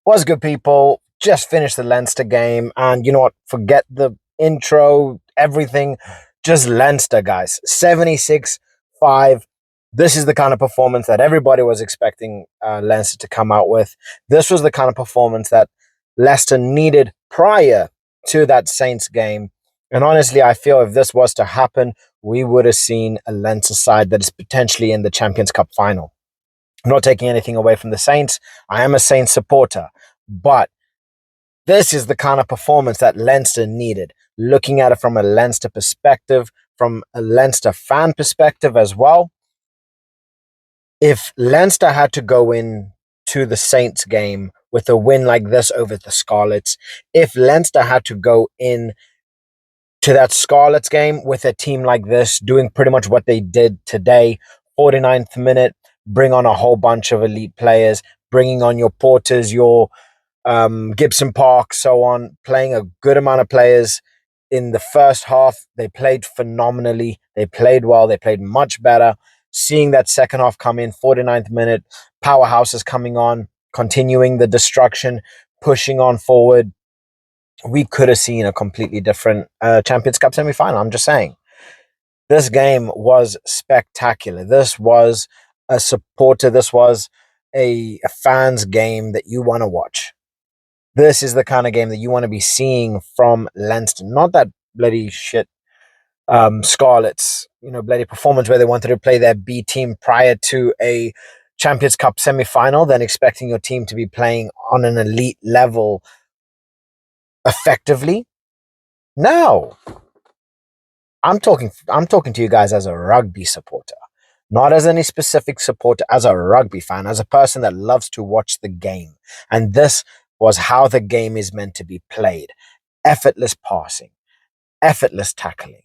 What's good, people? Just finished the Leinster game, and you know what? Forget the intro, everything. Just Leinster, guys. 76-5. This is the kind of performance that everybody was expecting Leinster to come out with. This was the kind of performance that Leicester needed prior to that Saints game. And honestly, I feel if this was to happen, we would have seen a Leinster side that is potentially in the Champions Cup final. I'm not taking anything away from the Saints. I am a Saints supporter. But this is the kind of performance that Leinster needed. Looking at it from a Leinster perspective, from a Leinster fan perspective as well. If Leinster had to go in to the Saints game with a win like this over the Scarlets, if Leinster had to go in to that Scarlets game with a team like this, doing pretty much what they did today, 49th minute, bring on a whole bunch of elite players, bringing on your Porters, your Gibson Park, so on, playing a good amount of players in the first half. They played phenomenally. They played well. They played much better. Seeing that second half come in, 49th minute, powerhouses coming on, continuing the destruction, pushing on forward. We could have seen a completely different Champions Cup semi-final. I'm just saying. This game was spectacular. This was a supporter. This was a fan's game that you want to watch. This is the kind of game that you want to be seeing from Leinster. Not that bloody shit Scarlets, bloody performance where they wanted to play their B team prior to a Champions Cup semi-final, then expecting your team to be playing on an elite level effectively. No. I'm talking to you guys as a rugby supporter. Not as any specific supporter, as a rugby fan, as a person that loves to watch the game. And this was how the game is meant to be played. Effortless passing, effortless tackling.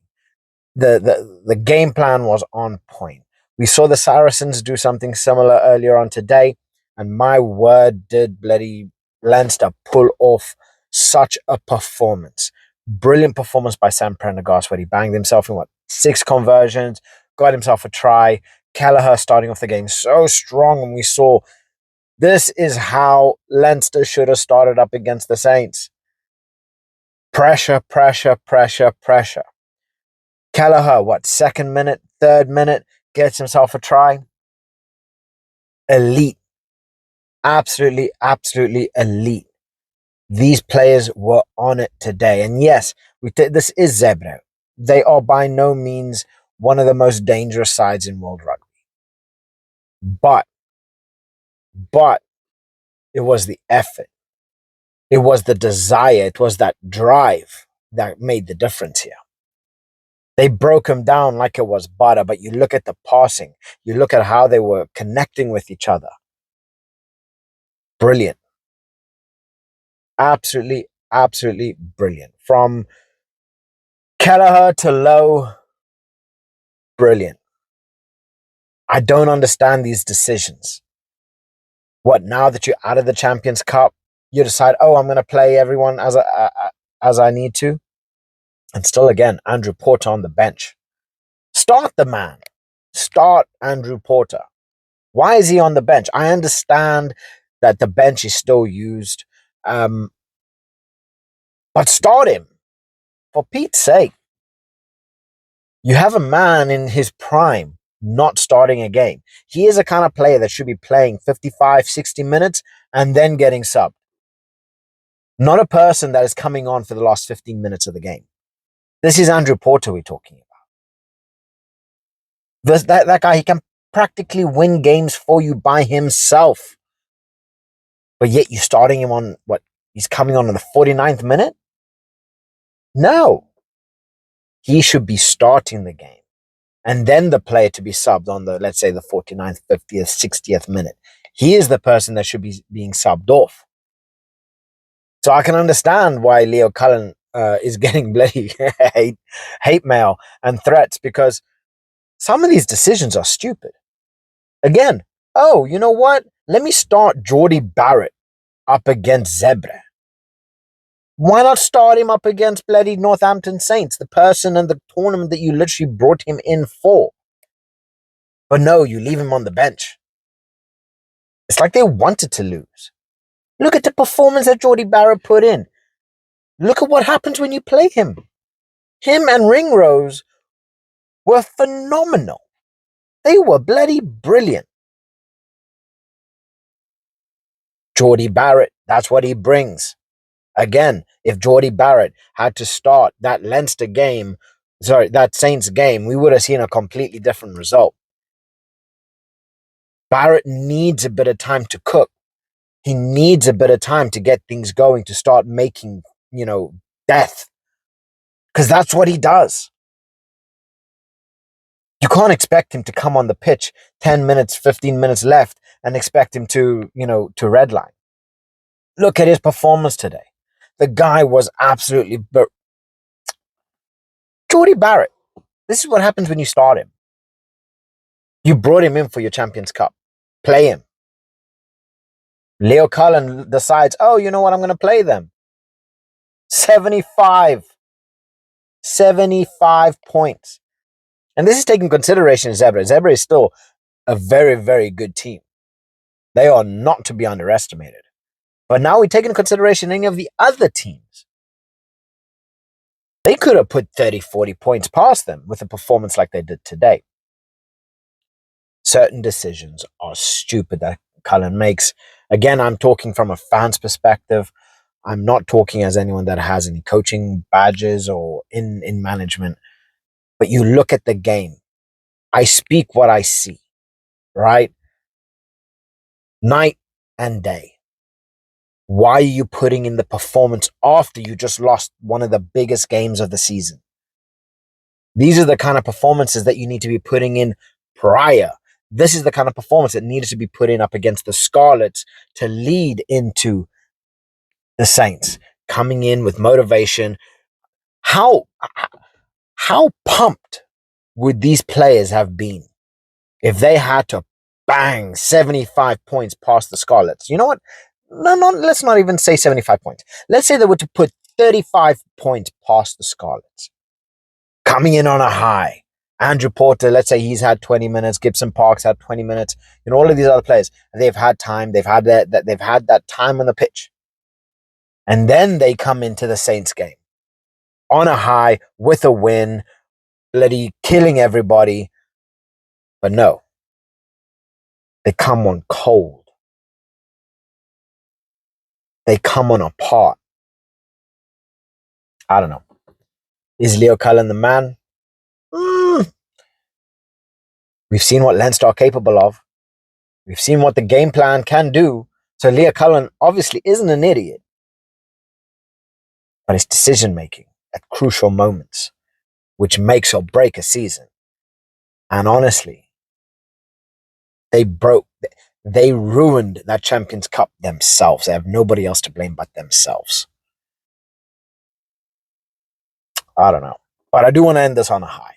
The game plan was on point. We saw the Saracens do something similar earlier on today, and my word, did bloody Leinster pull off such a performance. Brilliant performance by Sam Prendergast, where he banged himself in 6 conversions, got himself a try. Kelleher starting off the game so strong, and we saw this is how Leinster should have started up against the Saints. Pressure, pressure, pressure, pressure. Kelleher, second minute, third minute, gets himself a try. Elite. Absolutely, absolutely elite. These players were on it today. And yes, this is Zebre. They are by no means one of the most dangerous sides in world rugby. But it was the effort. It was the desire. It was that drive that made the difference here. They broke him down like it was butter, but you look at the passing. You look at how they were connecting with each other. Brilliant. Absolutely, absolutely brilliant. From Kelleher to Lowe, brilliant. I don't understand these decisions. Now that you're out of the Champions Cup, you decide, I'm going to play everyone as I need to? And still, again, Andrew Porter on the bench. Start the man. Start Andrew Porter. Why is he on the bench? I understand that the bench is still used, but start him. For Pete's sake. You have a man in his prime not starting a game. He is a kind of player that should be playing 55, 60 minutes and then getting subbed. Not a person that is coming on for the last 15 minutes of the game. This is Andrew Porter we're talking about. That guy, he can practically win games for you by himself. But yet you're starting him on he's coming on in the 49th minute? No. He should be starting the game. And then the player to be subbed on let's say the 49th, 50th, 60th minute. He is the person that should be being subbed off. So I can understand why Leo Cullen is getting bloody hate mail and threats, because some of these decisions are stupid. Again, you know what? Let me start Geordie Barrett up against Zebre. Why not start him up against bloody Northampton Saints, the person and the tournament that you literally brought him in for? But no, you leave him on the bench. It's like they wanted to lose. Look at the performance that Jordie Barrett put in. Look at what happens when you play him. Him and Ringrose were phenomenal. They were bloody brilliant. Jordie Barrett, that's what he brings. Again, if Jordie Barrett had to start that that Saints game, we would have seen a completely different result. Barrett needs a bit of time to cook. He needs a bit of time to get things going, to start making, death. Because that's what he does. You can't expect him to come on the pitch 10 minutes, 15 minutes left and expect him to redline. Look at his performance today. The guy was absolutely... Jordie Barrett, this is what happens when you start him. You brought him in for your Champions Cup. Play him. Leo Cullen decides, oh, you know what, I'm going to play them. 75 points. And this is taking consideration Zebre. Zebre is still a very, very good team. They are not to be underestimated. But now we take into consideration any of the other teams. They could have put 30, 40 points past them with a performance like they did today. Certain decisions are stupid that Cullen makes. Again, I'm talking from a fan's perspective. I'm not talking as anyone that has any coaching badges or in management. But you look at the game. I speak what I see, right? Night and day. Why are you putting in the performance after you just lost one of the biggest games of the season? These are the kind of performances that you need to be putting in prior. This is the kind of performance that needed to be put in up against the Scarlets to lead into the Saints, coming in with motivation. How pumped would these players have been if they had to bang 75 points past the Scarlets? You know what? No, let's not even say 75 points. Let's say they were to put 35 points past the Scarlets. Coming in on a high. Andrew Porter, let's say he's had 20 minutes. Gibson Parks had 20 minutes. All of these other players, they've had time. They've had that time on the pitch. And then they come into the Saints game on a high with a win, bloody killing everybody. But no, they come on cold. They come on apart. I don't know. Is Leo Cullen the man? We've seen what Leinster are capable of. We've seen what the game plan can do. So Leo Cullen obviously isn't an idiot. But it's decision-making at crucial moments, which makes or break a season. And honestly, they ruined that Champions Cup themselves. They have nobody else to blame but themselves. I don't know. But I do want to end this on a high.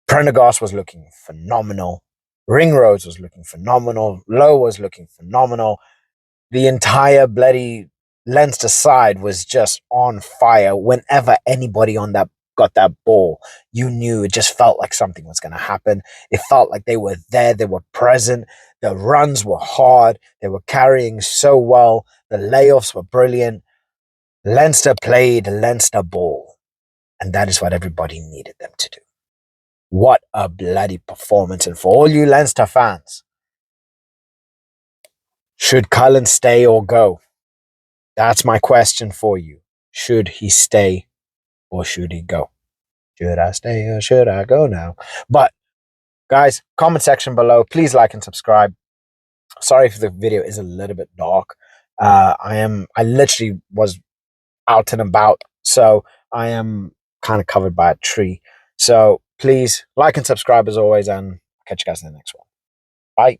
Prendergast was looking phenomenal. Ringrose was looking phenomenal. Lowe was looking phenomenal. The entire bloody Leinster side was just on fire. Whenever anybody on that got that ball, you knew it just felt like something was going to happen. It felt like they were there. They were present. The runs were hard. They were carrying so well. The layoffs were brilliant. Leinster played Leinster ball. And that is what everybody needed them to do. What a bloody performance. And for all you Leinster fans, should Cullen stay or go? That's my question for you. Should he stay or should he go? Should I stay or should I go now? But guys, comment section below. Please like and subscribe. Sorry if the video is a little bit dark. I literally was out and about, so I am kind of covered by a tree. So please like and subscribe as always, and catch you guys in the next one. Bye.